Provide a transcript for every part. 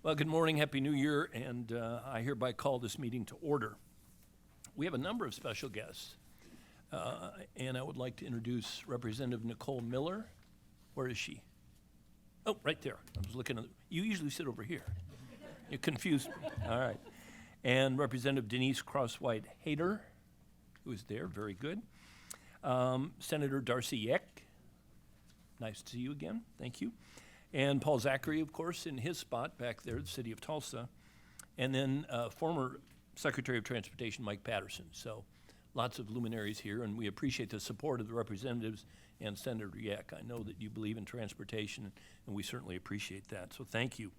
Well, good morning, Happy New Year, and I hereby call this meeting to order. We have a number of special guests, and I would like to introduce Representative Nicole Miller. Where is she? Oh, right there. I was looking at, you usually sit over here. You confused me. All right. And Representative Denise Crosswhite Hayter, who is there, very good. Senator Darcy Yeck, nice to see you again, thank you. And Paul Zachary, of course, in his spot back there, the city of Tulsa. And then former Secretary of Transportation Mike Patterson. So lots of luminaries here, and we appreciate the support of the representatives and Senator Yeck. I know that you believe in transportation, and we certainly appreciate that, so thank you.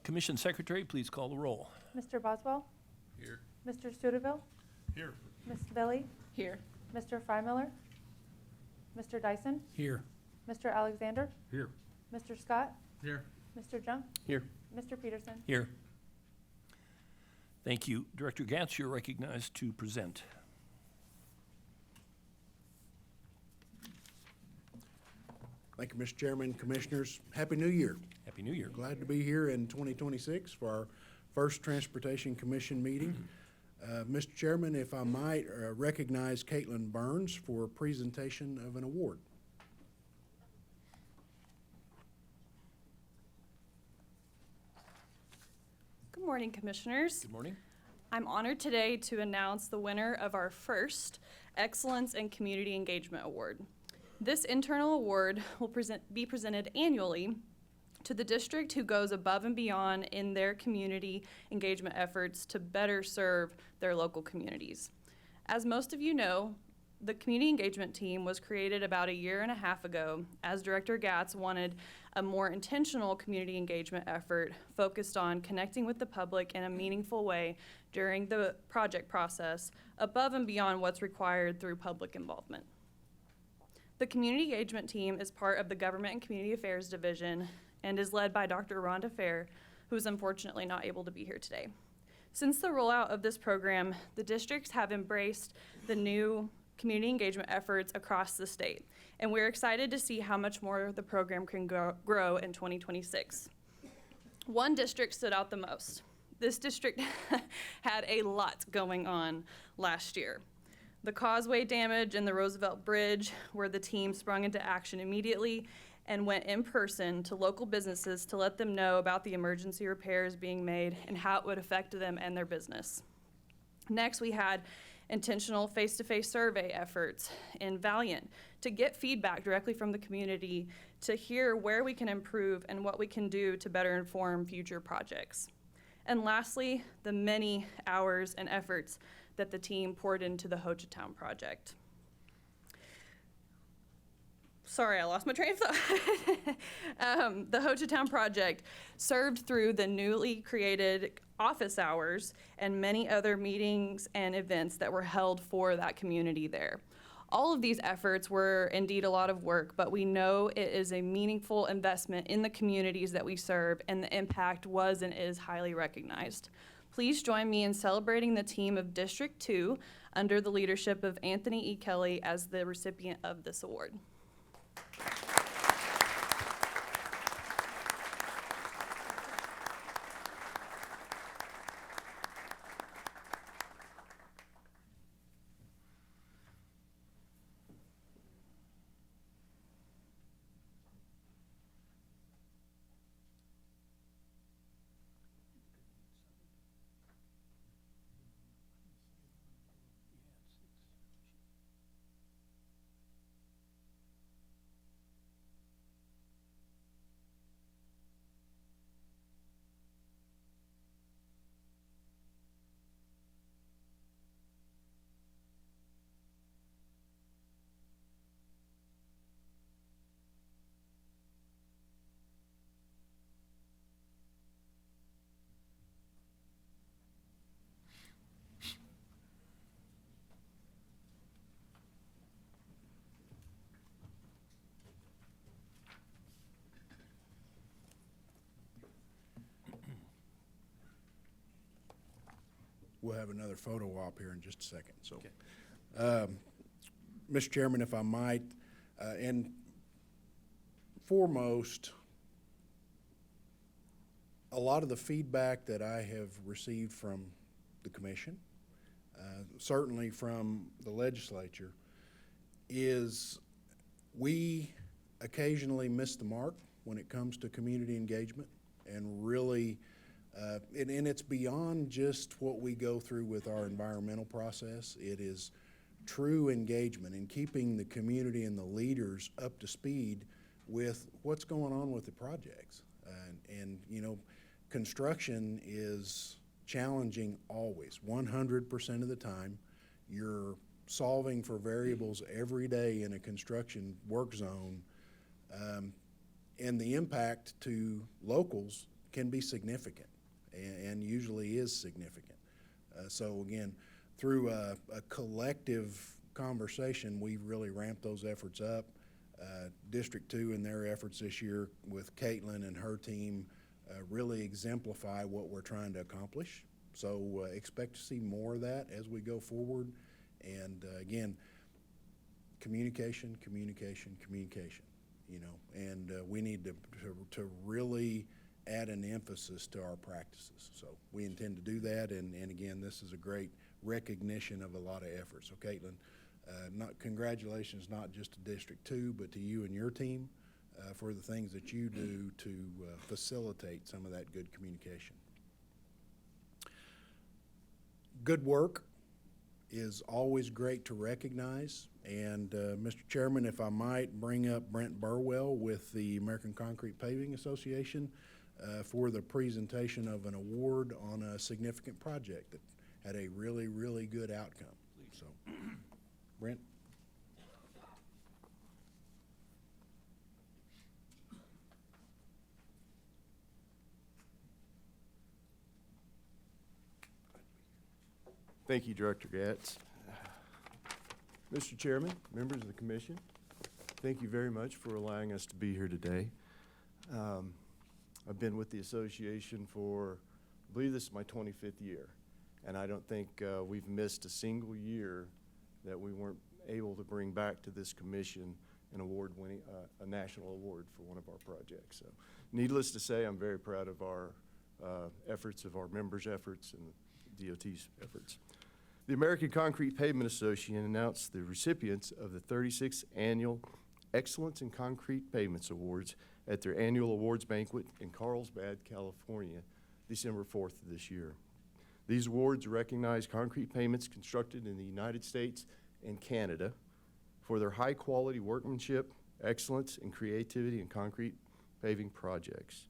Commission Secretary, please call the roll. Mr. Boswell? Here. Mr. Studeville? Here. Ms. Billy? Here. Mr. Freimiller? Mr. Dyson? Here. Mr. Alexander? Here. Mr. Scott? Here. Mr. Junk? Here. Mr. Peterson? Here. Thank you. Director Gatz, you're recognized to present. Thank you, Mr. Chairman, Commissioners. Happy New Year. Happy New Year. Glad to be here in 2026 for our first Transportation Commission meeting. Mr. Chairman, if I might recognize Caitlin Burns for presentation of an award. Good morning, Commissioners. Good morning. I'm honored today to announce the winner of our first Excellence in Community Engagement Award. This internal award will be presented annually to the district who goes above and beyond in their community engagement efforts to better serve their local communities. As most of you know, the community engagement team was created about a year and a half ago as Director Gatz wanted a more intentional community engagement effort focused on connecting with the public in a meaningful way during the project process above and beyond what's required through public involvement. The community engagement team is part of the Government and Community Affairs Division and is led by Dr. Rhonda Fair, who is unfortunately not able to be here today. Since the rollout of this program, the districts have embraced the new community engagement efforts across the state, and we're excited to see how much more the program can grow in 2026. One district stood out the most. This district had a lot going on last year. The causeway damage and the Roosevelt Bridge, where the team sprung into action immediately and went in person to local businesses to let them know about the emergency repairs being made and how it would affect them and their business. Next, we had intentional face-to-face survey efforts in Valiant to get feedback directly from the community to hear where we can improve and what we can do to better inform future projects. And lastly, the many hours and efforts that the team poured into the Hochatown project. Sorry, I lost my train of thought. The Hochatown project served through the newly created office hours and many other meetings and events that were held for that community there. All of these efforts were indeed a lot of work, but we know it is a meaningful investment in the communities that we serve, and the impact was and is highly recognized. Please join me in celebrating the team of District 2 under the leadership of Anthony E. Kelly as the recipient of this award. We'll have another photo op here in just a second. So, Okay. Mr. Chairman, if I might, and foremost, a lot of the feedback that I have received from the commission, certainly from the legislature, is we occasionally miss the mark when it comes to community engagement, and really, and it's beyond just what we go through with our environmental process. It is true engagement and keeping the community and the leaders up to speed with what's going on with the projects. And you know, construction is challenging always, 100% of the time. You're solving for variables every day in a construction work zone, and the impact to locals can be significant, and usually is significant. So again, through a collective conversation, we've really ramped those efforts up. District 2 and their efforts this year with Caitlin and her team really exemplify what we're trying to accomplish. So expect to see more of that as we go forward. And again, communication, communication, communication, you know, and we need to really add an emphasis to our practices. So we intend to do that, and again, this is a great recognition of a lot of effort. So Caitlin, congratulations not just to District 2, but to you and your team for the things that you do to facilitate some of that good communication. Good work is always great to recognize, and Mr. Chairman, if I might bring up Brent Burwell with the American Concrete Paving Association for the presentation of an award on a significant project that had a really, really good outcome. So, Brent. Thank you, Director Gatz. Mr. Chairman, members of the commission, thank you very much for allowing us to be here today. I've been with the association for, I believe this is my 25th year, and I don't think we've missed a single year that we weren't able to bring back to this commission an award-winning, a national award for one of our projects. So, needless to say, I'm very proud of our efforts, of our members' efforts, and DOT's efforts. The American Concrete Pavement Association announced the recipients of the 36th Annual Excellence in Concrete Pavements Awards at their annual awards banquet in Carlsbad, California, December 4th of this year. These awards recognize concrete pavements constructed in the United States and Canada for their high-quality workmanship, excellence, and creativity in concrete paving projects.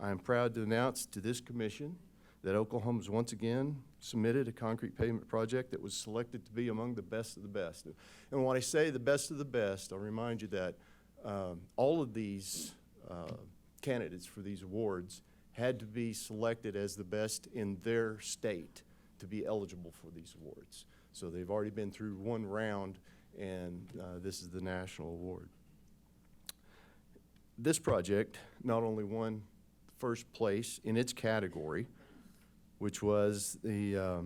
I am proud to announce to this commission that Oklahoma has once again submitted a concrete pavement project that was selected to be among the best of the best. And when I say the best of the best, I'll remind you that all of these candidates for these awards had to be selected as the best in their state to be eligible for these awards. So they've already been through one round, and this is the national award. This project not only won first place in its category, which was the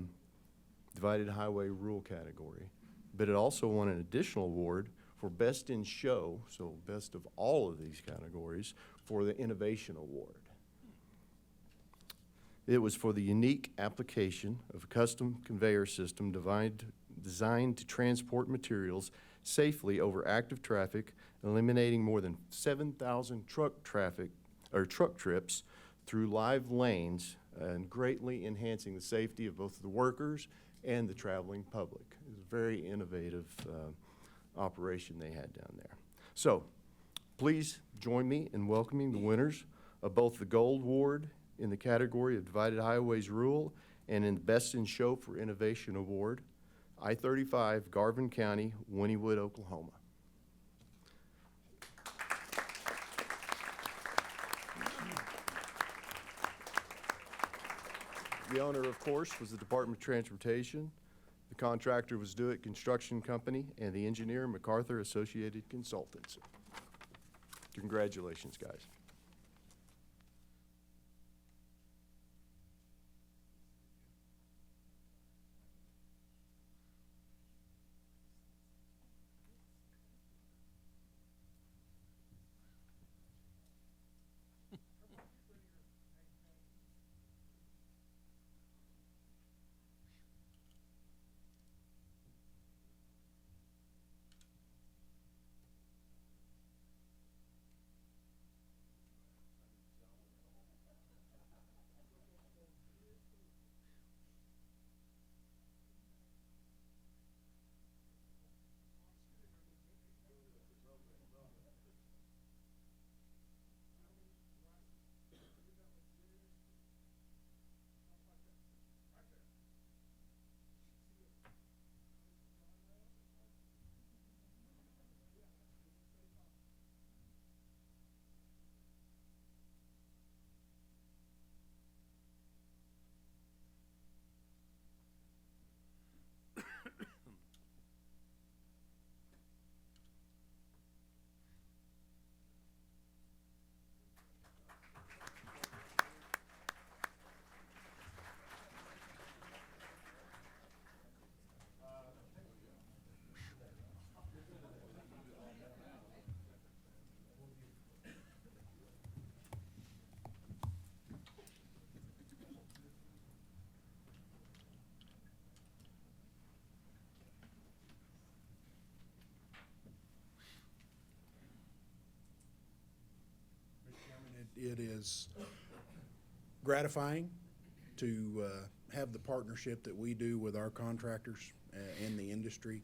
divided highway rural category, but it also won an additional award for best in show, so best of all of these categories, for the innovation award. It was for the unique application of a custom conveyor system designed to transport materials safely over active traffic, eliminating more than 7,000 truck trips through live lanes and greatly enhancing the safety of both the workers and the traveling public. It was a very innovative operation they had down there. So please join me in welcoming the winners of both the Gold Award in the category of Divided Highways Rural and in the Best in Show for Innovation Award, I-35, Garvin County, Wynnewood, Oklahoma. The owner, of course, was the Department of Transportation. The contractor was DeWitt Construction Company, and the engineer, MacArthur Associated Consultants. Congratulations, guys. it is gratifying to have the partnership that we do with our contractors in the industry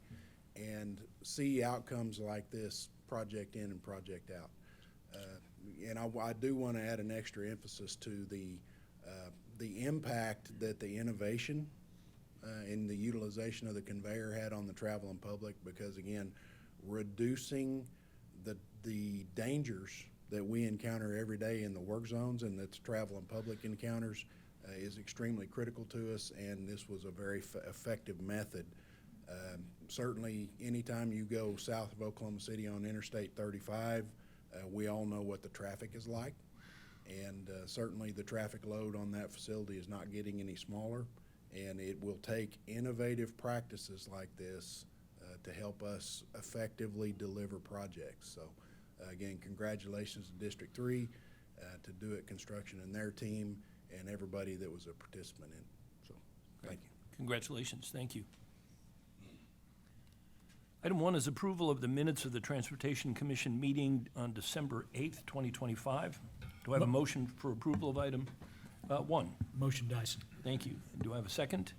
and see outcomes like this, project in and project out. And I do want to add an extra emphasis to the impact that the innovation in the utilization of the conveyor had on the traveling public, because again, reducing the dangers that we encounter every day in the work zones and that the traveling public encounters is extremely critical to us, and this was a very effective method. Certainly, anytime you go south of Oklahoma City on Interstate 35, we all know what the traffic is like, and certainly the traffic load on that facility is not getting any smaller, and it will take innovative practices like this to help us effectively deliver projects. So again, congratulations to District 3, to Do It Construction and their team, and everybody that was a participant in. So thank you. Congratulations, thank you. Item 1 is approval of the minutes of the Transportation Commission meeting on December 8th, 2025. Do I have a motion for approval of item 1? Motion Dyson. Thank you. Do I have a second?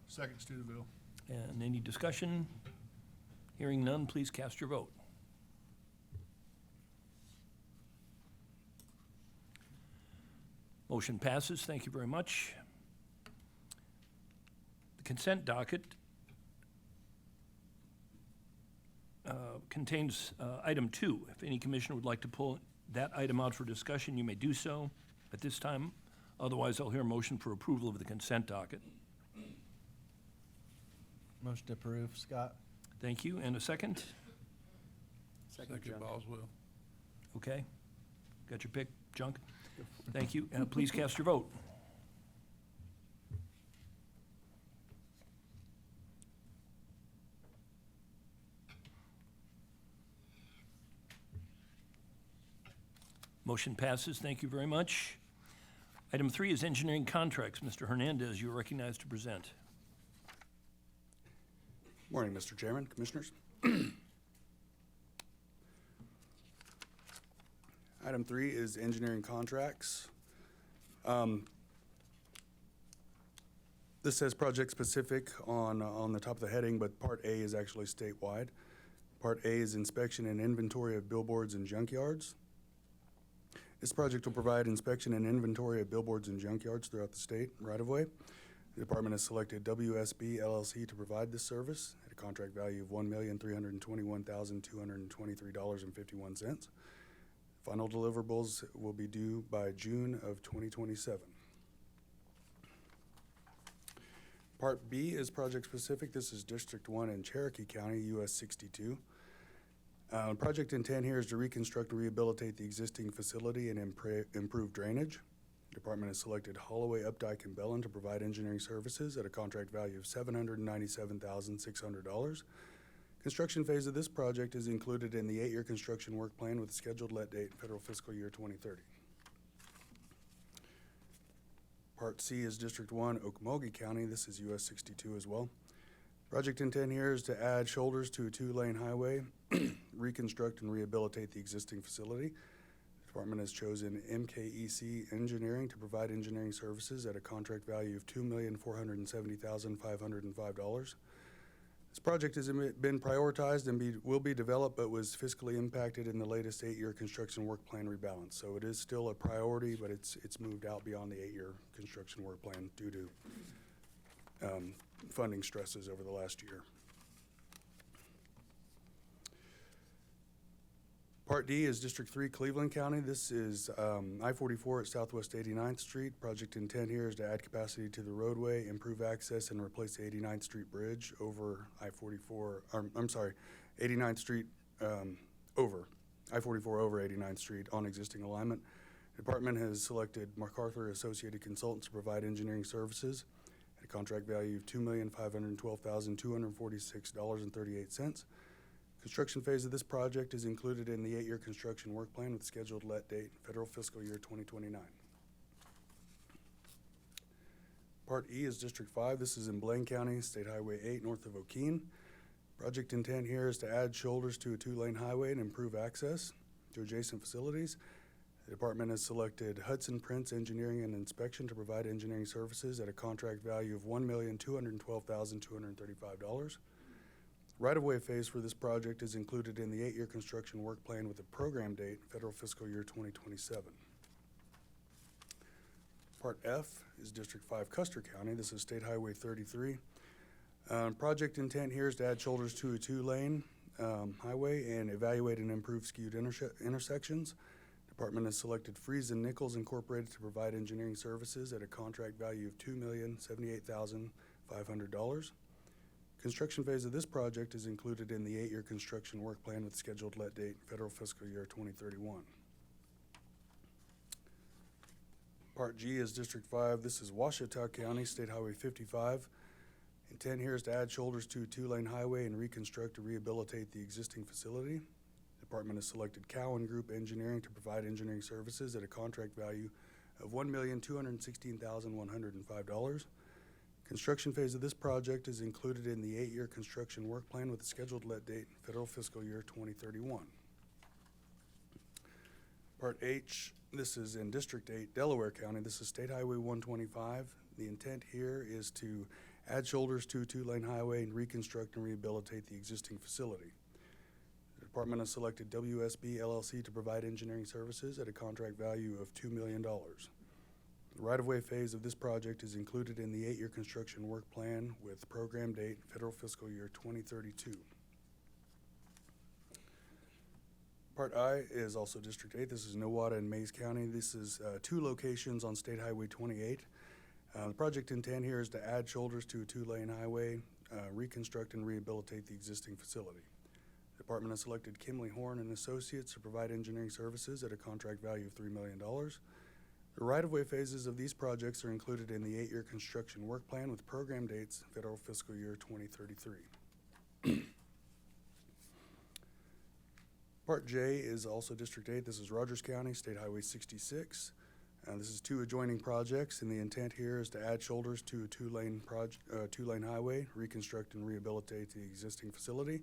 Second, Studeville. And any discussion? Hearing none, please cast your vote. Motion passes. Thank you very much. The consent docket contains item 2. If any commissioner would like to pull that item out for discussion, you may do so at this time. Otherwise, I'll hear a motion for approval of the consent docket. Motion to approve, Scott. Thank you. And a second? Second, Boswell. Okay. Got your pick, Junk? Thank you. Please cast your vote. Motion passes. Thank you very much. Item 3 is engineering contracts. Mr. Hernandez, you are recognized to present. Morning, Mr. Chairman, Commissioners. Item 3 is engineering contracts. This says project specific on the top of the heading, but Part A is actually statewide. Part A is inspection and inventory of billboards and junkyards. This project will provide inspection and inventory of billboards and junkyards throughout the state right-of-way. The department has selected WSB LLC to provide this service at a contract value of $1,321,223.51. Final deliverables will be due by June of 2027. Part B is project specific. This is District 1 in Cherokee County, US 62. Project intent here is to reconstruct and rehabilitate the existing facility and improve drainage. The department has selected Holloway, Updike, and Bellin to provide engineering services at a contract value of $797,600. Construction phase of this project is included in the 8-year construction work plan with a scheduled let date federal fiscal year 2030. Part C is District 1, Okmulgee County. This is US 62 as well. Project intent here is to add shoulders to a 2-lane highway, reconstruct and rehabilitate the existing facility. The department has chosen MKEC Engineering to provide engineering services at a contract value of $2,470,505. This project has been prioritized and will be developed, but was fiscally impacted in the latest 8-year construction work plan rebalance. So it is still a priority, but it's moved out beyond the 8-year construction work plan due to funding stresses over the last year. Part D is District 3, Cleveland County. This is I-44 at Southwest 89th Street. Project intent here is to add capacity to the roadway, improve access, and replace the 89th Street bridge over I-44, 89th Street over, I-44 over 89th Street on existing alignment. The department has selected MacArthur Associated Consultants to provide engineering services at a contract value of $2,512,246.38. Construction phase of this project is included in the 8-year construction work plan with scheduled let date federal fiscal year 2029. Part E is District 5. This is in Blaine County, State Highway 8, north of Okeen. Project intent here is to add shoulders to a 2-lane highway and improve access to adjacent facilities. The department has selected Hudson Prince Engineering and Inspection to provide engineering services at a contract value of $1,212,235. Right-of-way phase for this project is included in the 8-year construction work plan with a program date, federal fiscal year 2027. Part F is District 5 Custer County. This is State Highway 33. Project intent here is to add shoulders to a 2-lane highway and evaluate and improve skewed intersections. Department has selected Freeze and Nichols Incorporated to provide engineering services at a contract value of $2,078,500. Construction phase of this project is included in the 8-year construction work plan with scheduled let date federal fiscal year 2031. Part G is District 5. This is Washita County, State Highway 55. Intent here is to add shoulders to a 2-lane highway and reconstruct or rehabilitate the existing facility. Department has selected Cowan Group Engineering to provide engineering services at a contract value of $1,216,105. Construction phase of this project is included in the 8-year construction work plan with a scheduled let date federal fiscal year 2031. Part H, this is in District 8, Delaware County. This is State Highway 125. The intent here is to add shoulders to a 2-lane highway and reconstruct and rehabilitate the existing facility. The department has selected WSB LLC to provide engineering services at a contract value of $2 million. The right-of-way phase of this project is included in the 8-year construction work plan with program date federal fiscal year 2032. Part I is also District 8. This is Nowata and Mays County. This is 2 locations on State Highway 28. The project intent here is to add shoulders to a 2-lane highway, reconstruct and rehabilitate the existing facility. The department has selected Kimley Horn and Associates to provide engineering services at a contract value of $3 million. The right-of-way phases of these projects are included in the 8-year construction work plan with program dates federal fiscal year 2033. Part J is also District 8. This is Rogers County, State Highway 66. This is 2 adjoining projects, and the intent here is to add shoulders to a 2-lane highway, reconstruct and rehabilitate the existing facility.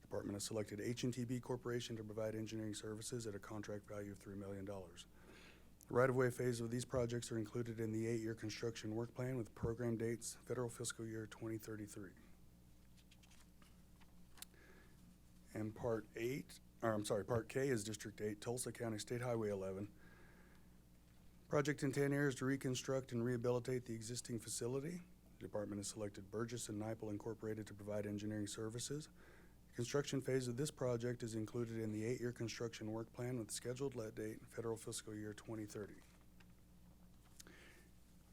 Department has selected H&TB Corporation to provide engineering services at a contract value of $3 million. The right-of-way phase of these projects are included in the 8-year construction work plan with program dates federal fiscal year 2033. And Part K is District 8, Tulsa County, State Highway 11. Project intent here is to reconstruct and rehabilitate the existing facility. The department has selected Burgess and Nyepel Incorporated to provide engineering services. The construction phase of this project is included in the 8-year construction work plan with scheduled let date federal fiscal year 2030.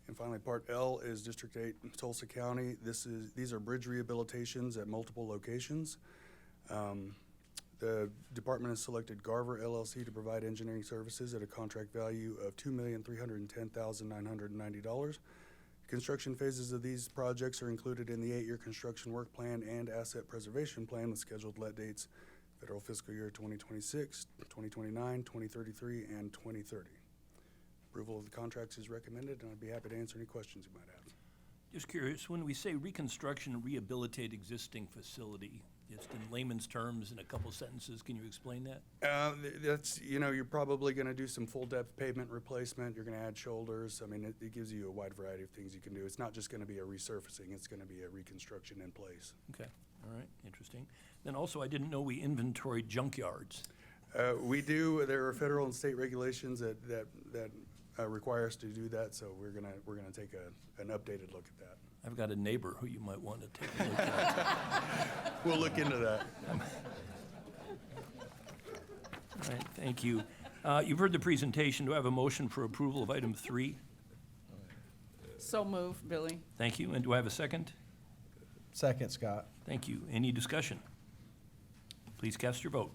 And finally, Part L is District 8, Tulsa County. These are bridge rehabilitations at multiple locations. The department has selected Garver LLC to provide engineering services at a contract value of $2,310,990. Construction phases of these projects are included in the 8-year construction work plan and asset preservation plan with scheduled let dates federal fiscal year 2026, 2029, 2033, and 2030. Approval of the contracts is recommended, and I'd be happy to answer any questions you might have. Just curious, when we say reconstruction and rehabilitate existing facility, just in layman's terms in a couple sentences, can you explain that? That's, you're probably going to do some full depth pavement replacement. You're going to add shoulders. I mean, it gives you a wide variety of things you can do. It's not just going to be a resurfacing. It's going to be a reconstruction in place. Okay, all right, interesting. Then also, I didn't know we inventoried junkyards. We do. There are federal and state regulations that require us to do that, so we're gonna take an updated look at that. I've got a neighbor who you might want to take a look at. We'll look into that. All right, thank you. You've heard the presentation. Do I have a motion for approval of item 3? So move, Billy. Thank you. And do I have a second? Second, Scott. Thank you. Any discussion? Please cast your vote.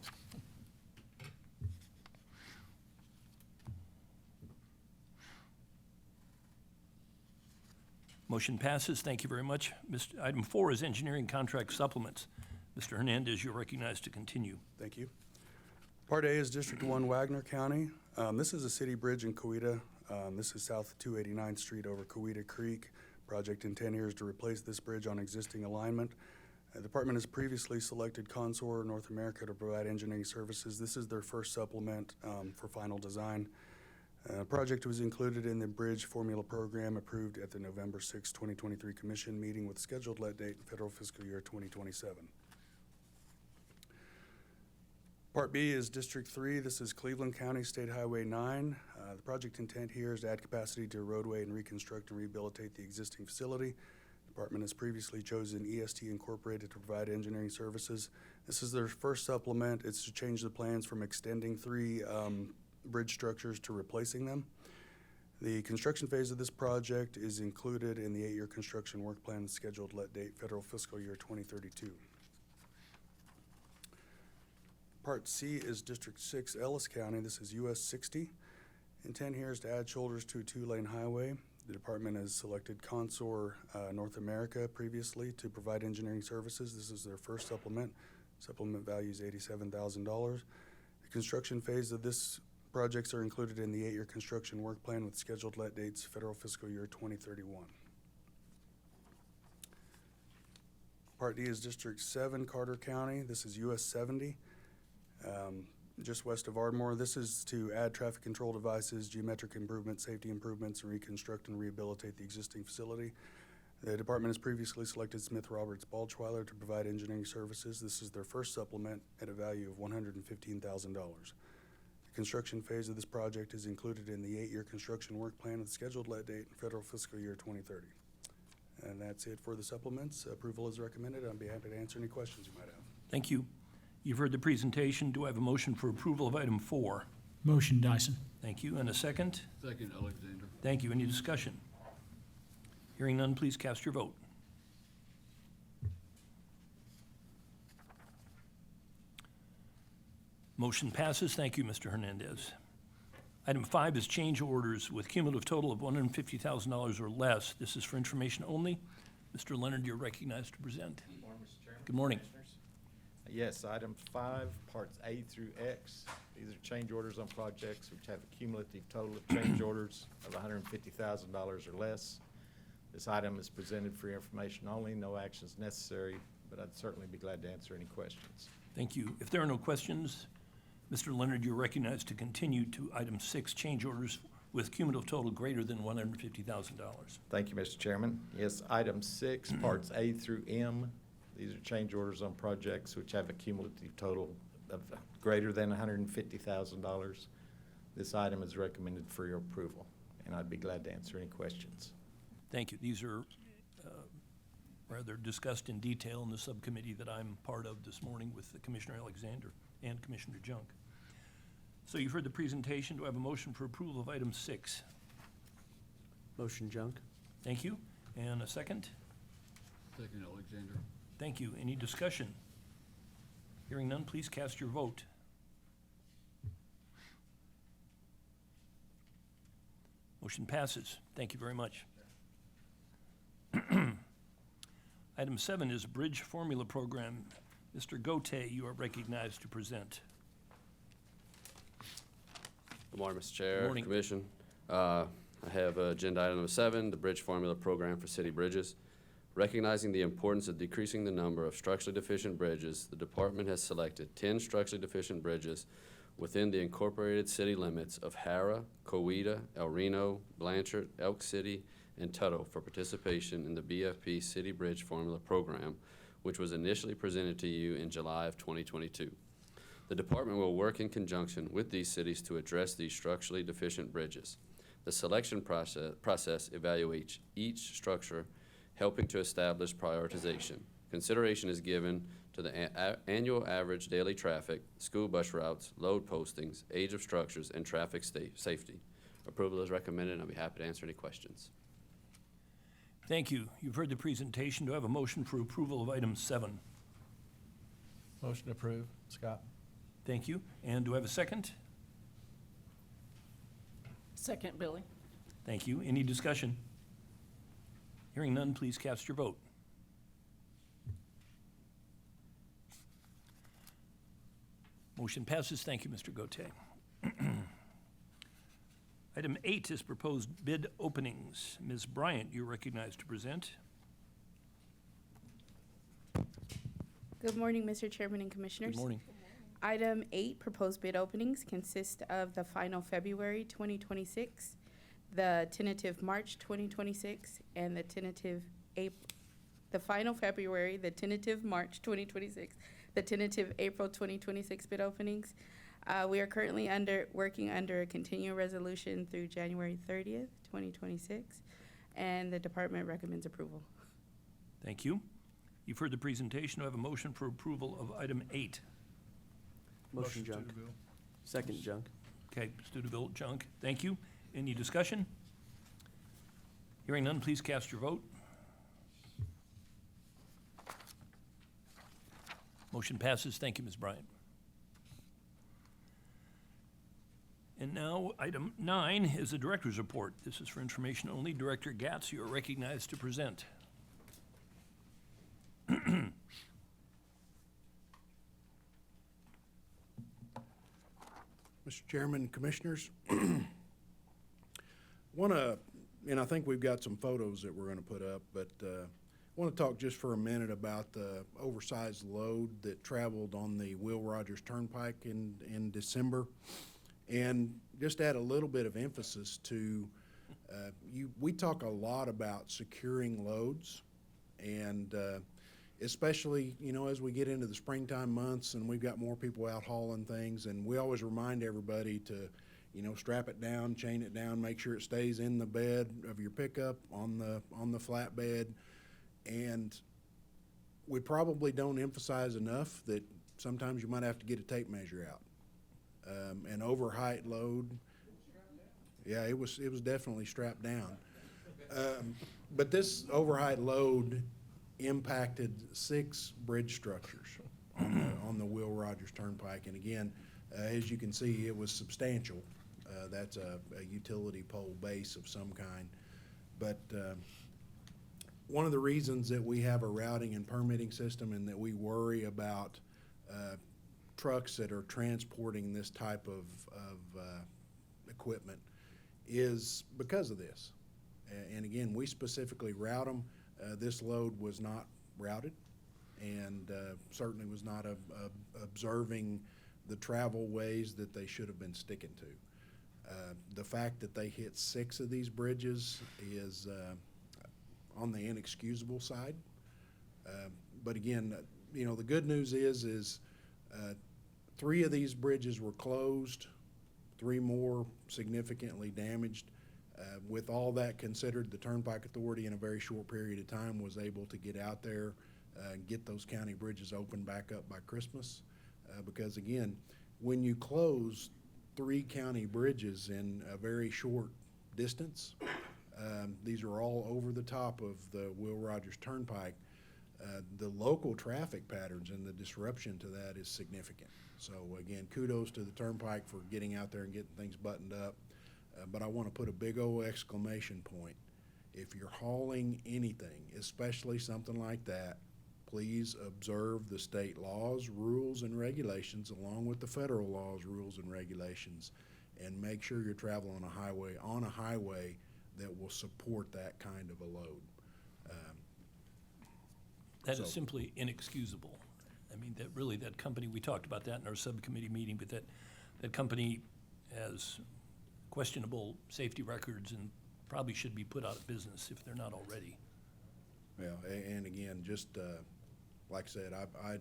Motion passes. Thank you very much. Item 4 is engineering contract supplements. Mr. Hernandez, you're recognized to continue. Thank you. Part A is District 1, Wagner County. This is a city bridge in Coweta. This is south of 289th Street over Coweta Creek. Project intent here is to replace this bridge on existing alignment. The department has previously selected Consor North America to provide engineering services. This is their first supplement for final design. Project was included in the Bridge Formula Program approved at the November 6, 2023 Commission meeting with scheduled let date in federal fiscal year 2027. Part B is District 3. This is Cleveland County State Highway 9. The project intent here is to add capacity to a roadway and reconstruct and rehabilitate the existing facility. Department has previously chosen EST Incorporated to provide engineering services. This is their first supplement. It's to change the plans from extending 3 bridge structures to replacing them. The construction phase of this project is included in the 8-year construction work plan and scheduled let date federal fiscal year 2032. Part C is District 6, Ellis County. This is US 60. Intent here is to add shoulders to a 2-lane highway. The department has selected Consor North America previously to provide engineering services. This is their first supplement. Supplement value is $87,000. The construction phase of this projects are included in the 8-year construction work plan with scheduled let dates federal fiscal year 2031. Part D is District 7, Carter County. This is US 70. Just west of Ardmore. This is to add traffic control devices, geometric improvements, safety improvements, and reconstruct and rehabilitate the existing facility. The department has previously selected Smith Roberts Baldschweiler to provide engineering services. This is their first supplement at a value of $115,000. The construction phase of this project is included in the 8-year construction work plan with scheduled let date in federal fiscal year 2030. And that's it for the supplements. Approval is recommended. I'd be happy to answer any questions you might have. Thank you. You've heard the presentation. Do I have a motion for approval of item 4? Motion, Dyson. Thank you. And a second? Second, Alexander. Thank you. Any discussion? Hearing none, please cast your vote. Motion passes. Thank you, Mr. Hernandez. Item 5 is change orders with cumulative total of $150,000 or less. This is for information only. Mr. Leonard, you're recognized to present. Good morning, Mr. Chairman. Good morning. Commissioners. Yes, item 5, parts A through X. These are change orders on projects which have a cumulative total of change orders of $150,000 or less. This item is presented for information only, no actions necessary, but I'd certainly be glad to answer any questions. Thank you. If there are no questions, Mr. Leonard, you're recognized to continue to item 6, change orders with cumulative total greater than $150,000. Thank you, Mr. Chairman. Yes, item 6, parts A through M. These are change orders on projects which have a cumulative total of greater than $150,000. This item is recommended for your approval, and I'd be glad to answer any questions. Thank you. These are rather discussed in detail in the subcommittee that I'm part of this morning with Commissioner Alexander and Commissioner Junk. So you've heard the presentation. Do I have a motion for approval of item 6? Motion, Junk. Thank you. And a second? Second, Alexander. Thank you. Any discussion? Hearing none, please cast your vote. Motion passes. Thank you very much. Item 7 is Bridge Formula Program. Mr. Gote, you are recognized to present. Good morning, Mr. Chair, Good morning. Commission. I have agenda item number 7, the Bridge Formula Program for City Bridges. Recognizing the importance of decreasing the number of structurally deficient bridges, the department has selected 10 structurally deficient bridges within the incorporated city limits of Hara, Coweta, El Reno, Blanchard, Elk City, and Tuttle for participation in the BFP City Bridge Formula Program, which was initially presented to you in July of 2022. The department will work in conjunction with these cities to address these structurally deficient bridges. The selection process evaluates each structure, helping to establish prioritization. Consideration is given to the annual average daily traffic, school bus routes, load postings, age of structures, and traffic safety. Approval is recommended, and I'll be happy to answer any questions. Thank you. You've heard the presentation. Do I have a motion for approval of item 7? Motion approved. Scott. Thank you. And do I have a second? Second, Billy. Thank you. Any discussion? Hearing none, please cast your vote. Motion passes. Thank you, Mr. Gote. Item 8 is proposed bid openings. Ms. Bryant, you're recognized to present. Good morning, Mr. Chairman and Commissioners. Good morning. Item 8, proposed bid openings consist of the final February 2026, the tentative March 2026, and the tentative the final February, the tentative March 2026, the tentative April 2026 bid openings. We are currently working under a continuing resolution through January 30th, 2026, and the department recommends approval. Thank you. You've heard the presentation. Do I have a motion for approval of item 8? Motion junk. Second junk. Okay, Studeville, junk. Thank you. Any discussion? Hearing none, please cast your vote. Motion passes. Thank you, Ms. Bryant. And now, item 9 is the director's report. This is for information only. Director Gatz, you are recognized to present. Mr. Chairman, Commissioners, and I think we've got some photos that we're going to put up, but want to talk just for a minute about the oversized load that traveled on the Will Rogers Turnpike in December, and just add a little bit of emphasis to we talk a lot about securing loads, and especially, as we get into the springtime months and we've got more people out hauling things, and we always remind everybody to, strap it down, chain it down, make sure it stays in the bed of your pickup on the flatbed. And we probably don't emphasize enough that sometimes you might have to get a tape measure out. An overheight load, yeah, it was definitely strapped down. But this overheight load impacted 6 bridge structures on the Will Rogers Turnpike. And again, as you can see, it was substantial. That's a utility pole base of some kind. But one of the reasons that we have a routing and permitting system and that we worry about trucks that are transporting this type of equipment is because of this. And again, we specifically route them. This load was not routed, and certainly was not observing the travel ways that they should have been sticking to. The fact that they hit 6 of these bridges is on the inexcusable side. But again, the good news is 3 of these bridges were closed, 3 more significantly damaged. With all that considered, the Turnpike Authority in a very short period of time was able to get out there and get those county bridges open back up by Christmas. Because again, when you close 3 county bridges in a very short distance, these are all over the top of the Will Rogers Turnpike, the local traffic patterns and the disruption to that is significant. So again, kudos to the Turnpike for getting out there and getting things buttoned up. But I want to put a big old exclamation point. If you're hauling anything, especially something like that, please observe the state laws, rules, and regulations along with the federal laws, rules, and regulations, and make sure you're traveling on a highway that will support that kind of a load. That is simply inexcusable. I mean, that company, we talked about that in our subcommittee meeting, but that company has questionable safety records and probably should be put out of business if they're not already. Yeah, and again, just like I said, I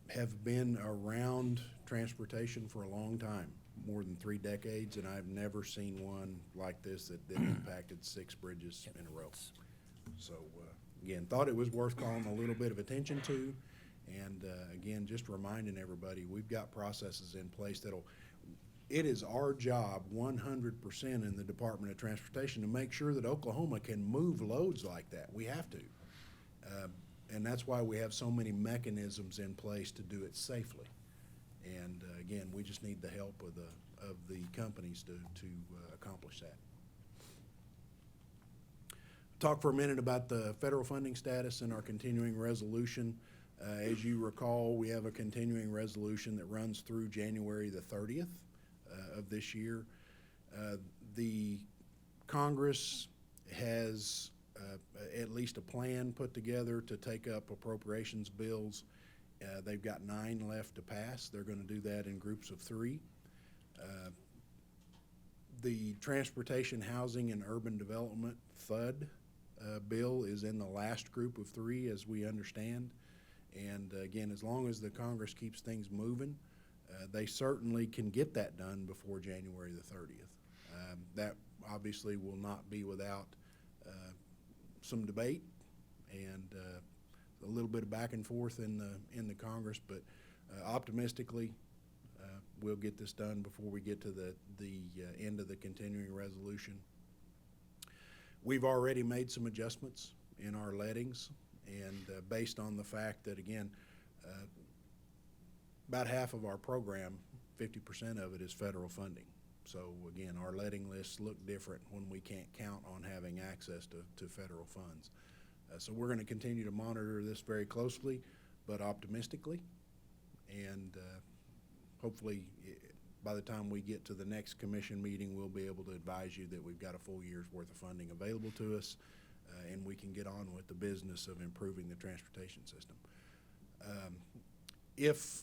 have been around transportation for a long time, more than 3 decades, and I've never seen one like this that impacted 6 bridges in a row. So again, thought it was worth calling a little bit of attention to, and again, just reminding everybody, we've got processes in place it is our job 100% in the Department of Transportation to make sure that Oklahoma can move loads like that. We have to. And that's why we have so many mechanisms in place to do it safely. And again, we just need the help of the companies to accomplish that. Talk for a minute about the federal funding status and our continuing resolution. As you recall, we have a continuing resolution that runs through January the 30th of this year. The Congress has at least a plan put together to take up appropriations bills They've got 9 left to pass. They're going to do that in groups of 3. The Transportation, Housing, and Urban Development THUD bill is in the last group of 3, as we understand. And again, as long as the Congress keeps things moving, they certainly can get that done before January the 30th. That obviously will not be without some debate and a little bit of back and forth in the Congress, but optimistically, we'll get this done before we get to the end of the continuing resolution. We've already made some adjustments in our lettings, and based on the fact that, again, about half of our program, 50% of it is federal funding. So again, our letting lists look different when we can't count on having access to federal funds. So we're going to continue to monitor this very closely, but optimistically, and hopefully by the time we get to the next commission meeting, we'll be able to advise you that we've got a full year's worth of funding available to us, and we can get on with the business of improving the transportation system. If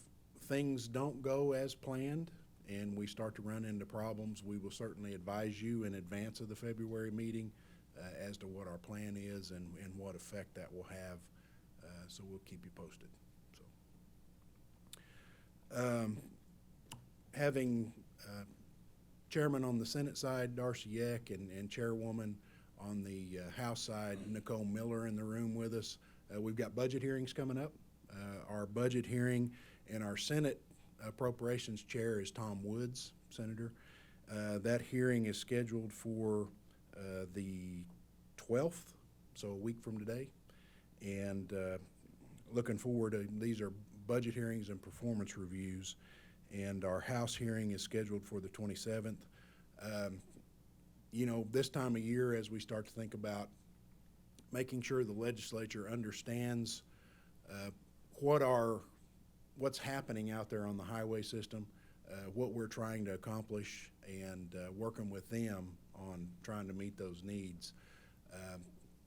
things don't go as planned and we start to run into problems, we will certainly advise you in advance of the February meeting as to what our plan is and what effect that will have. So we'll keep you posted. So, having chairman on the Senate side, Darcy Eck, and chairwoman on the House side, Nicole Miller, in the room with us, we've got budget hearings coming up. Our budget hearing and our Senate Appropriations Chair is Tom Woods, Senator. That hearing is scheduled for the 12th, so a week from today. And looking forward to, these are budget hearings and performance reviews. And our House hearing is scheduled for the 27th. You know, this time of year, as we start to think about making sure the legislature understands what's happening out there on the highway system, what we're trying to accomplish, and working with them on trying to meet those needs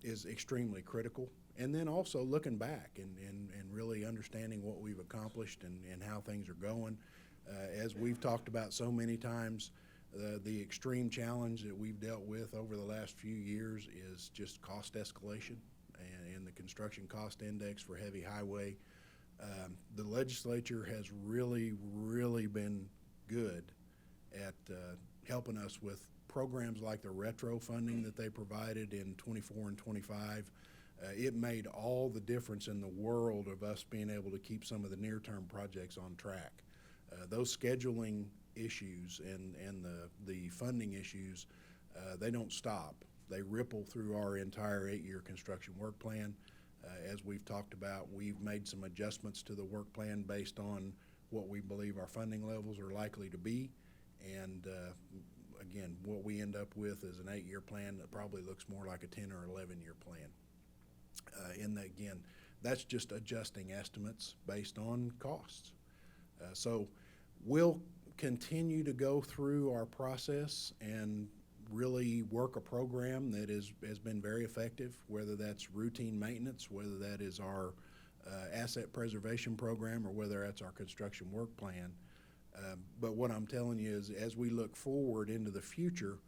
is extremely critical. And then also looking back and really understanding what we've accomplished and how things are going. As we've talked about so many times, the extreme challenge that we've dealt with over the last few years is just cost escalation and the construction cost index for heavy highway. The legislature has really, really been good at helping us with programs like the retro funding that they provided in 24 and 25. It made all the difference in the world of us being able to keep some of the near-term projects on track. Those scheduling issues and the funding issues, they don't stop. They ripple through our entire 8-year construction work plan. As we've talked about, we've made some adjustments to the work plan based on what we believe our funding levels are likely to be. And again, what we end up with is an 8-year plan that probably looks more like a 10 or 11-year plan. Again, that's just adjusting estimates based on costs. So we'll continue to go through our process and really work a program that has been very effective, whether that's routine maintenance, whether that is our asset preservation program, or whether that's our construction work plan. But what I'm telling you is, as we look forward into the future,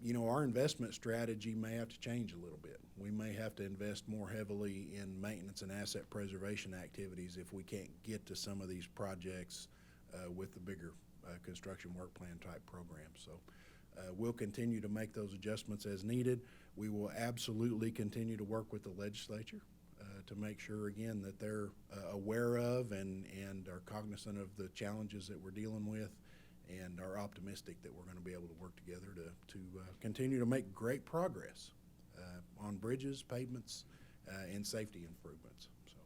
you know, our investment strategy may have to change a little bit. We may have to invest more heavily in maintenance and asset preservation activities if we can't get to some of these projects with the bigger construction work plan type programs. So we'll continue to make those adjustments as needed. We will absolutely continue to work with the legislature to make sure, again, that they're aware of and are cognizant of the challenges that we're dealing with, and are optimistic that we're going to be able to work together to continue to make great progress on bridges, pavements, and safety improvements. So,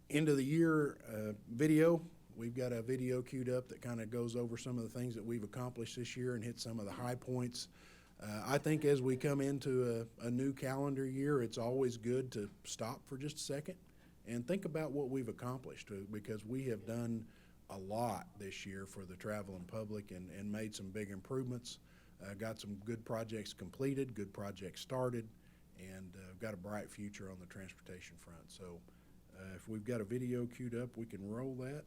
end of the year video. We've got a video queued up that kind of goes over some of the things that we've accomplished this year and hit some of the high points. I think as we come into a new calendar year, it's always good to stop for just a second and think about what we've accomplished, because we have done a lot this year for the traveling public and made some big improvements. Got some good projects completed, good projects started, and got a bright future on the transportation front. So if we've got a video queued up, we can roll that.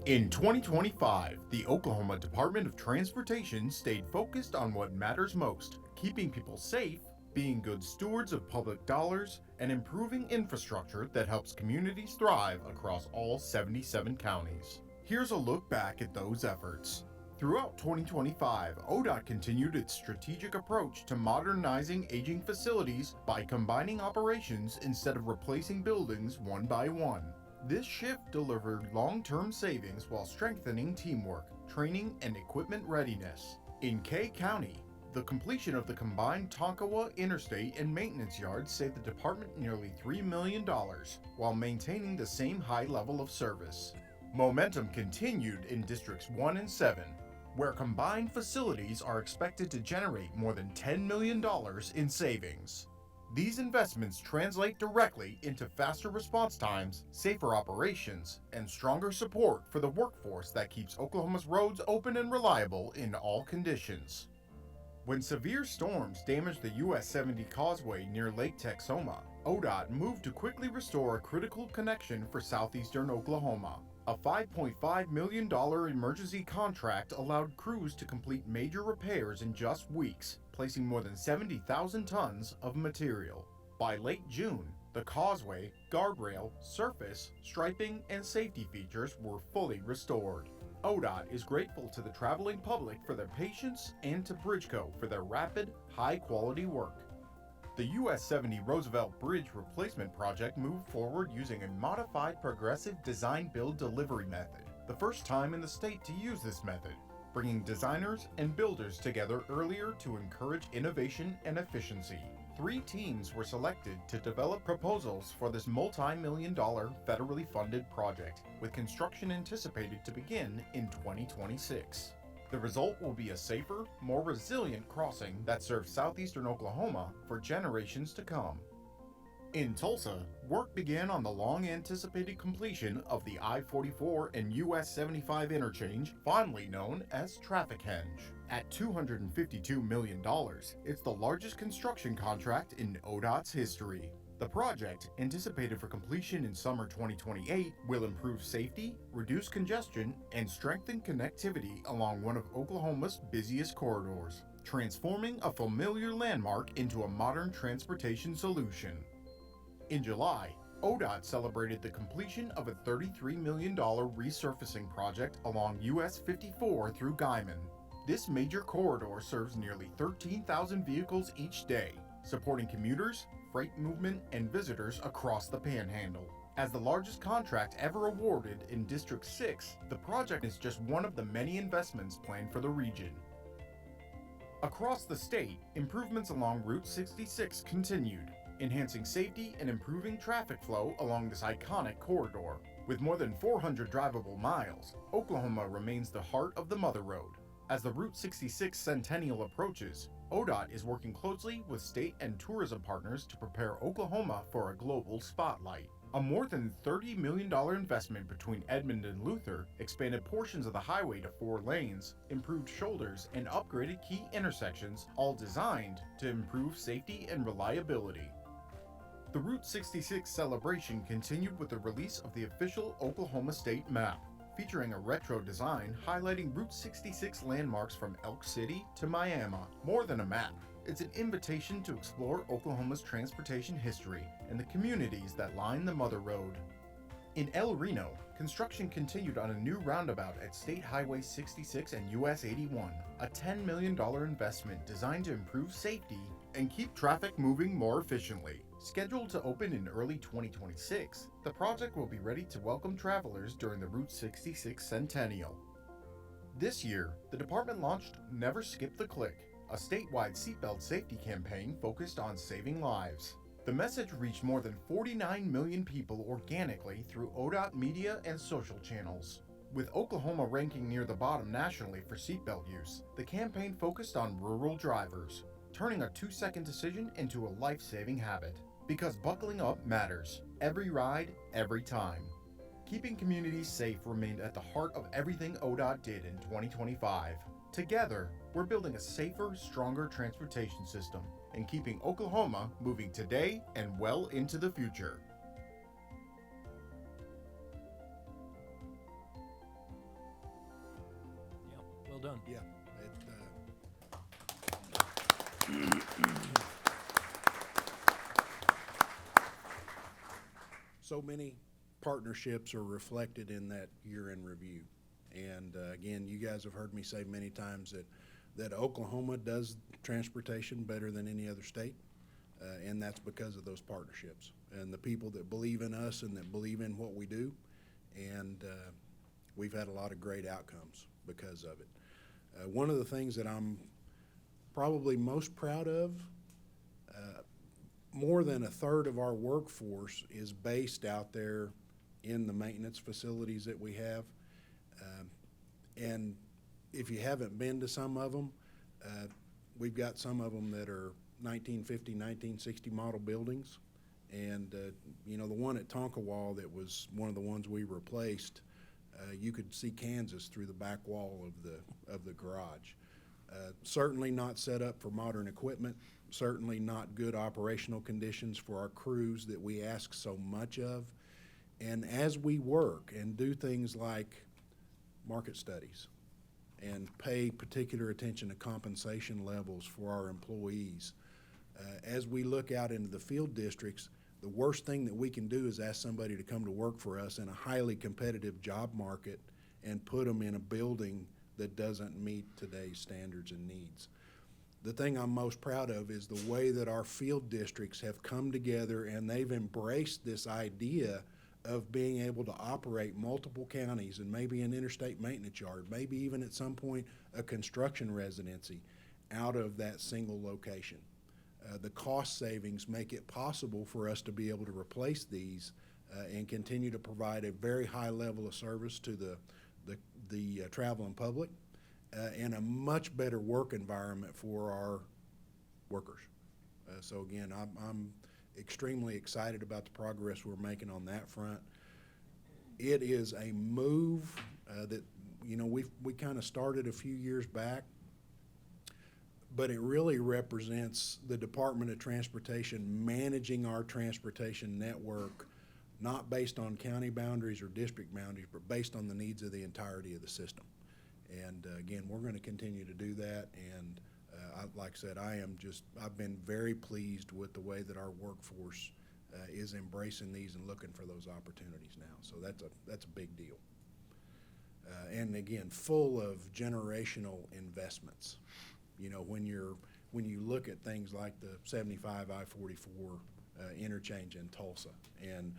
In 2025, the Oklahoma Department of Transportation stayed focused on what matters most: keeping people safe, being good stewards of public dollars, and improving infrastructure that helps communities thrive across all 77 counties. Here's a look back at those efforts. Throughout 2025, ODOT continued its strategic approach to modernizing aging facilities by combining operations instead of replacing buildings one by one. This shift delivered long-term savings while strengthening teamwork, training, and equipment readiness. In Kay County, the completion of the combined Tonkawa Interstate and Maintenance Yard saved the department nearly $3 million while maintaining the same high level of service. Momentum continued in Districts 1 and 7, where combined facilities are expected to generate more than $10 million in savings. These investments translate directly into faster response times, safer operations, and stronger support for the workforce that keeps Oklahoma's roads open and reliable in all conditions. When severe storms damaged the US 70 causeway near Lake Texoma, ODOT moved to quickly restore a critical connection for southeastern Oklahoma. A $5.5 million emergency contract allowed crews to complete major repairs in just weeks, placing more than 70,000 tons of material. By late June, the causeway, guardrail, surface, striping, and safety features were fully restored. ODOT is grateful to the traveling public for their patience and to Bridgeco for their rapid, high-quality work. The US 70 Roosevelt Bridge Replacement Project moved forward using a modified progressive design-build delivery method, the first time in the state to use this method, bringing designers and builders together earlier to encourage innovation and efficiency. 3 teams were selected to develop proposals for this multi-million-dollar federally funded project, with construction anticipated to begin in 2026. The result will be a safer, more resilient crossing that serves southeastern Oklahoma for generations to come. In Tulsa, work began on the long-anticipated completion of the I-44 and US 75 interchange, fondly known as Traffic Henge. At $252 million, it's the largest construction contract in ODOT's history. The project, anticipated for completion in summer 2028, will improve safety, reduce congestion, and strengthen connectivity along one of Oklahoma's busiest corridors, transforming a familiar landmark into a modern transportation solution. In July, ODOT celebrated the completion of a $33 million resurfacing project along US 54 through Guyman. This major corridor serves nearly 13,000 vehicles each day, supporting commuters, freight movement, and visitors across the Panhandle. As the largest contract ever awarded in District 6, the project is just one of the many investments planned for the region. Across the state, improvements along Route 66 continued, enhancing safety and improving traffic flow along this iconic corridor. With more than 400 drivable miles, Oklahoma remains the heart of the Mother Road. As the Route 66 centennial approaches, ODOT is working closely with state and tourism partners to prepare Oklahoma for a global spotlight. A more than $30 million investment between Edmond and Luther expanded portions of the highway to 4 lanes, improved shoulders, and upgraded key intersections, all designed to improve safety and reliability. The Route 66 celebration continued with the release of the official Oklahoma State map, featuring a retro design highlighting Route 66 landmarks from Elk City to Miami. More than a map, it's an invitation to explore Oklahoma's transportation history and the communities that line the Mother Road. In El Reno, construction continued on a new roundabout at State Highway 66 and US 81, a $10 million investment designed to improve safety and keep traffic moving more efficiently. Scheduled to open in early 2026, the project will be ready to welcome travelers during the Route 66 Centennial. This year, the department launched Never Skip the Click, a statewide seatbelt safety campaign focused on saving lives. The message reached more than 49 million people organically through ODOT media and social channels. With Oklahoma ranking near the bottom nationally for seatbelt use, the campaign focused on rural drivers, turning a 2-second decision into a life-saving habit. Because buckling up matters. Every ride, every time. Keeping communities safe remained at the heart of everything ODOT did in 2025. Together, we're building a safer, stronger transportation system, and keeping Oklahoma moving today and well into the future. Yeah, well done. Yeah. So many partnerships are reflected in that year in review. And again, you guys have heard me say many times that Oklahoma does transportation better than any other state. And that's because of those partnerships and the people that believe in us and that believe in what we do. And we've had a lot of great outcomes because of it. One of the things that I'm probably most proud of, more than a third of our workforce is based out there in the maintenance facilities that we have. And if you haven't been to some of them, we've got some of them that are 1950, 1960 model buildings. And, you know, the one at Tonkawa that was one of the ones we replaced, you could see Kansas through the back wall of the garage. Certainly not set up for modern equipment, certainly not good operational conditions for our crews that we ask so much of. And as we work and do things like market studies and pay particular attention to compensation levels for our employees, as we look out into the field districts, the worst thing that we can do is ask somebody to come to work for us in a highly competitive job market and put them in a building that doesn't meet today's standards and needs. The thing I'm most proud of is the way that our field districts have come together and they've embraced this idea of being able to operate multiple counties and maybe an interstate maintenance yard, maybe even at some point a construction residency out of that single location. The cost savings make it possible for us to be able to replace these and continue to provide a very high level of service to the traveling public and a much better work environment for our workers. So again, I'm extremely excited about the progress we're making on that front. It is a move that, you know, we kind of started a few years back, but it really represents the Department of Transportation managing our transportation network, not based on county boundaries or district boundaries, but based on the needs of the entirety of the system. And again, we're going to continue to do that. And like I said, I've been very pleased with the way that our workforce is embracing these and looking for those opportunities now. So that's a big deal. And again, full of generational investments. You know, when you look at things like the 75 I-44 interchange in Tulsa and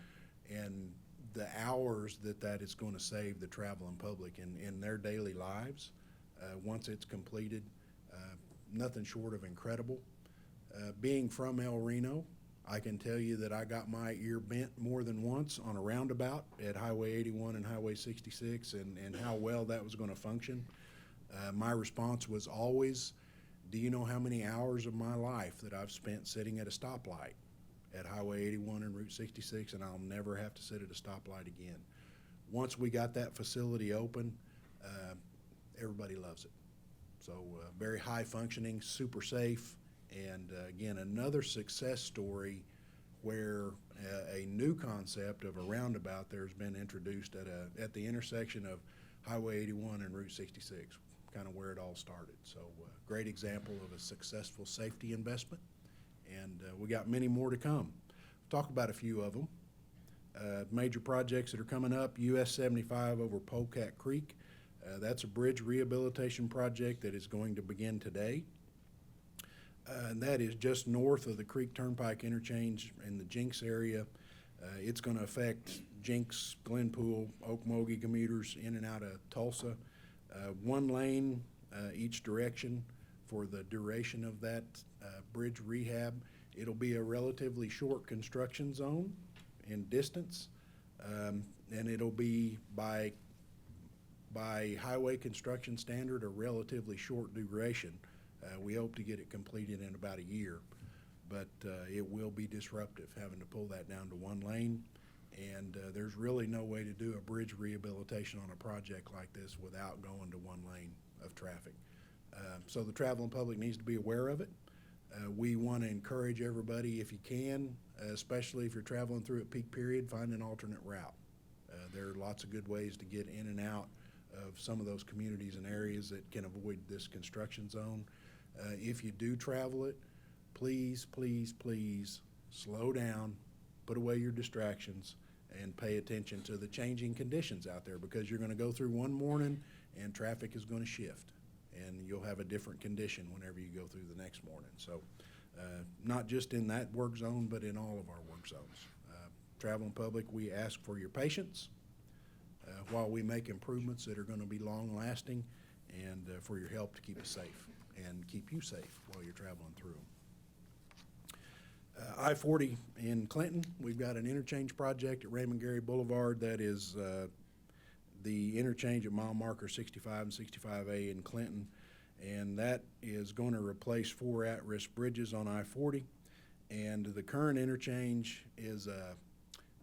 the hours that is going to save the traveling public in their daily lives once it's completed, nothing short of incredible. Being from El Reno, I can tell you that I got my ear bent more than once on a roundabout at Highway 81 and Highway 66 and how well that was going to function. My response was always, do you know how many hours of my life that I've spent sitting at a stoplight at Highway 81 and Route 66, and I'll never have to sit at a stoplight again. Once we got that facility open, everybody loves it. So very high functioning, super safe, and again, another success story where a new concept of a roundabout there has been introduced at the intersection of Highway 81 and Route 66, kind of where it all started. So great example of a successful safety investment. And we got many more to come. Talk about a few of them. Major projects that are coming up, US 75 over Polecat Creek. That's a bridge rehabilitation project that is going to begin today. And that is just north of the Creek Turnpike interchange in the Jinx area. It's going to affect Jinx, Glenpool, Okmulgee commuters in and out of Tulsa. One lane each direction for the duration of that bridge rehab. It'll be a relatively short construction zone in distance, and it'll be by highway construction standard a relatively short duration. We hope to get it completed in about a year, but it will be disruptive having to pull that down to one lane, and there's really no way to do a bridge rehabilitation on a project like this without going to one lane of traffic. So the traveling public needs to be aware of it. We want to encourage everybody, if you can, especially if you're traveling through at peak period, find an alternate route. There are lots of good ways to get in and out of some of those communities and areas that can avoid this construction zone. If you do travel it, please, please, please slow down, put away your distractions, and pay attention to the changing conditions out there, because you're going to go through one morning and traffic is going to shift, and you'll have a different condition whenever you go through the next morning. So not just in that work zone, but in all of our work zones. Traveling public, we ask for your patience while we make improvements that are going to be long-lasting, and for your help to keep us safe and keep you safe while you're traveling through. I-40 in Clinton, we've got an interchange project at Raymond Gary Boulevard that is the interchange at mile marker 65 and 65A in Clinton, and that is going to replace 4 at-risk bridges on I-40. And the current interchange is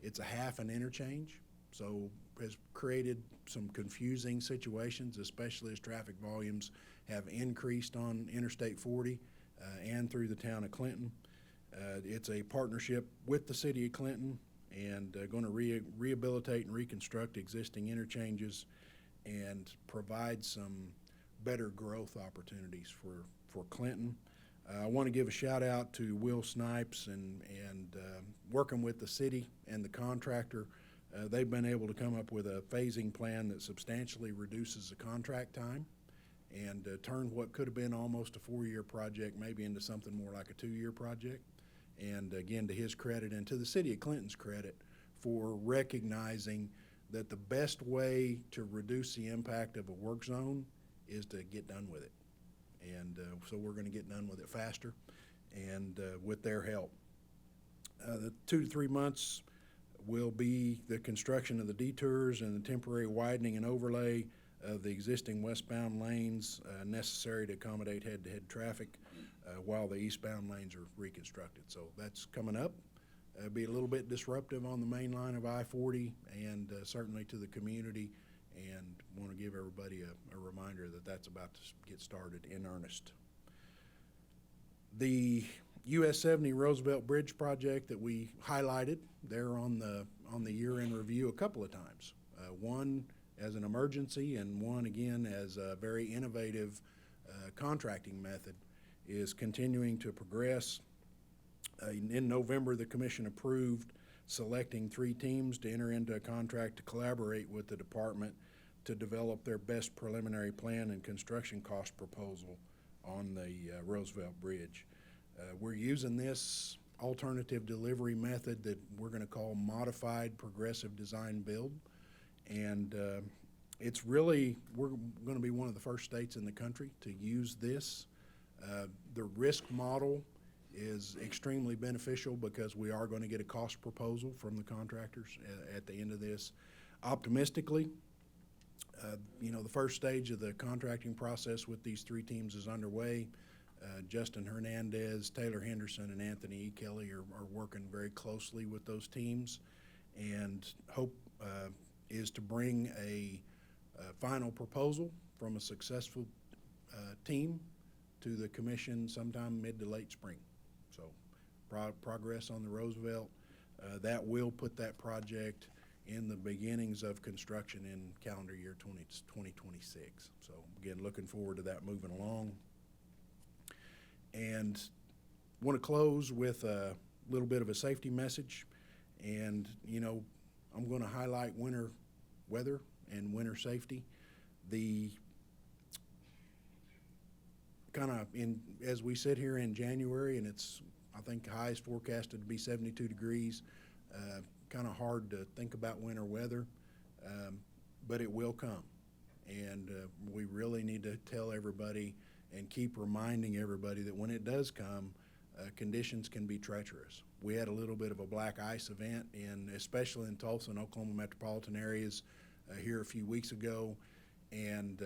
it's a half an interchange, so has created some confusing situations, especially as traffic volumes have increased on Interstate 40 and through the town of Clinton. It's a partnership with the city of Clinton, and going to rehabilitate and reconstruct existing interchanges and provide some better growth opportunities for Clinton. I want to give a shout out to Will Snipes and working with the city and the contractor. They've been able to come up with a phasing plan that substantially reduces the contract time and turn what could have been almost a 4-year project maybe into something more like a 2-year project. And again, to his credit and to the city of Clinton's credit for recognizing that the best way to reduce the impact of a work zone is to get done with it. And so we're going to get done with it faster and with their help. The 2 to 3 months will be the construction of the detours and the temporary widening and overlay of the existing westbound lanes necessary to accommodate head-to-head traffic while the eastbound lanes are reconstructed. So that's coming up. It'll be a little bit disruptive on the main line of I-40 and certainly to the community, and want to give everybody a reminder that that's about to get started in earnest. The US 70 Roosevelt Bridge project that we highlighted there on the year-end review a couple of times. One as an emergency and one again as a very innovative contracting method is continuing to progress. In November, the commission approved selecting 3 teams to enter into a contract to collaborate with the department to develop their best preliminary plan and construction cost proposal on the Roosevelt Bridge. We're using this alternative delivery method that we're going to call modified progressive design build, and it's really, we're going to be one of the first states in the country to use this. The risk model is extremely beneficial because we are going to get a cost proposal from the contractors at the end of this. Optimistically, the first stage of the contracting process with these 3 teams is underway. Justin Hernandez, Taylor Henderson, and Anthony E. Kelly are working very closely with those teams, and hope is to bring a final proposal from a successful team to the commission sometime mid to late spring. So progress on the Roosevelt, that will put that project in the beginnings of construction in calendar year 2026. So again, looking forward to that moving along. And want to close with a little bit of a safety message. And, I'm going to highlight winter weather and winter safety. The kind of as we sit here in January, and it's, I think, highs forecasted to be 72 degrees, kind of hard to think about winter weather, but it will come. And we really need to tell everybody and keep reminding everybody that when it does come, conditions can be treacherous. We had a little bit of a black ice event, especially in Tulsa and Oklahoma metropolitan areas here a few weeks ago, and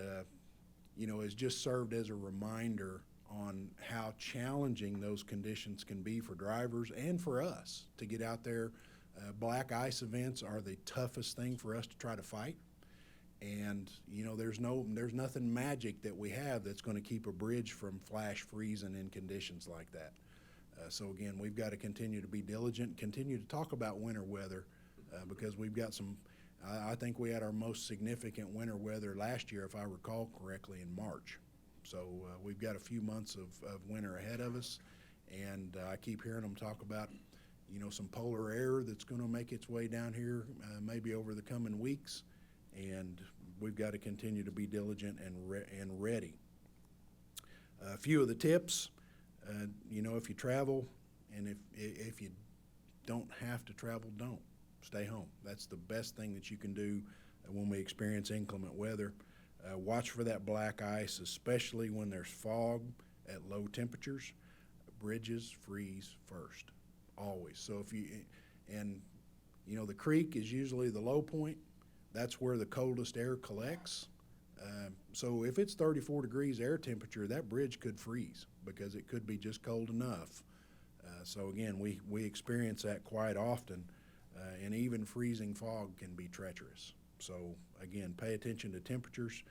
has just served as a reminder on how challenging those conditions can be for drivers and for us to get out there. Black ice events are the toughest thing for us to try to fight, And, you know, there's nothing magic that we have that's gonna keep a bridge from flash freezing in conditions like that. So again, we've got to continue to be diligent, continue to talk about winter weather, because we've got some, I think we had our most significant winter weather last year, if I recall correctly, in March. So we've got a few months of winter ahead of us, and I keep hearing them talk about, you know, some polar air that's gonna make its way down here, maybe over the coming weeks, and we've got to continue to be diligent and ready. A few of the tips, you know, if you travel, and if you don't have to travel, don't. Stay home. That's the best thing that you can do when we experience inclement weather. Watch for that black ice, especially when there's fog at low temperatures. Bridges freeze first, always. So and you know, the creek is usually the low point. That's where the coldest air collects. So if it's 34 degrees air temperature, that bridge could freeze because it could be just cold enough. So again, we experience that quite often, and even freezing fog can be treacherous. So again, pay attention to temperatures,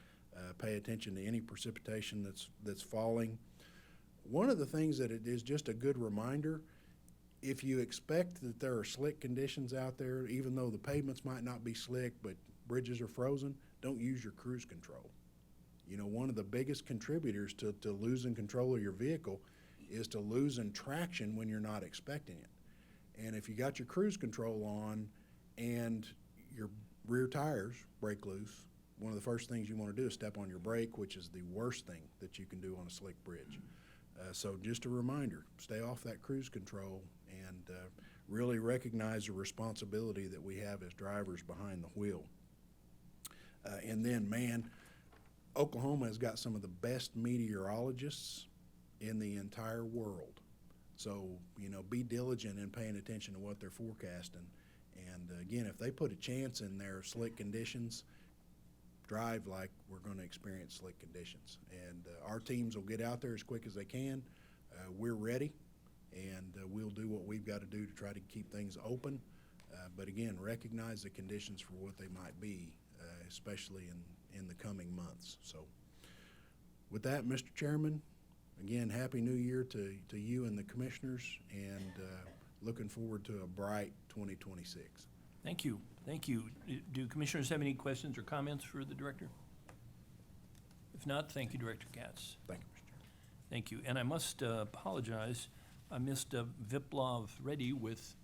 pay attention to any precipitation that's falling. One of the things that it is just a good reminder, if you expect that there are slick conditions out there, even though the pavements might not be slick, but bridges are frozen, don't use your cruise control. You know, one of the biggest contributors to losing control of your vehicle is to losing traction when you're not expecting it. And if you got your cruise control on and your rear tires break loose, one of the first things you want to do is step on your brake, which is the worst thing that you can do on a slick bridge. So just a reminder, stay off that cruise control and really recognize the responsibility that we have as drivers behind the wheel. And then, man, Oklahoma has got some of the best meteorologists in the entire world. So, you know, be diligent in paying attention to what they're forecasting. And again, if they put a chance in their slick conditions, drive like we're going to experience slick conditions. And our teams will get out there as quick as they can. We're ready, and we'll do what we've got to do to try to keep things open. But again, recognize the conditions for what they might be, especially in the coming months. So with that, Mr. Chairman, again, Happy New Year to you and the commissioners, and looking forward to a bright 2026. Thank you. Thank you. Do commissioners have any questions or comments for the director? If not, thank you, Director Katz. Thank you, Mr. Chairman. Thank you. And I must apologize. I missed Viplov Reddy with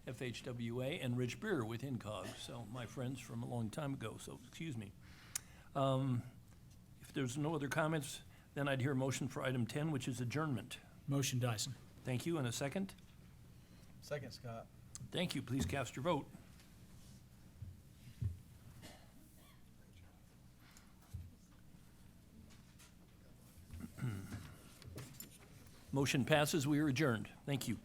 FHWA and Rich Beer with INCOG, so my friends from a long time ago, so excuse me. If there's no other comments, then I'd hear a motion for item 10, which is adjournment. Motion, Dyson. Thank you. And a second? Second, Scott. Thank you. Please cast your vote. Motion passes. We are adjourned. Thank you.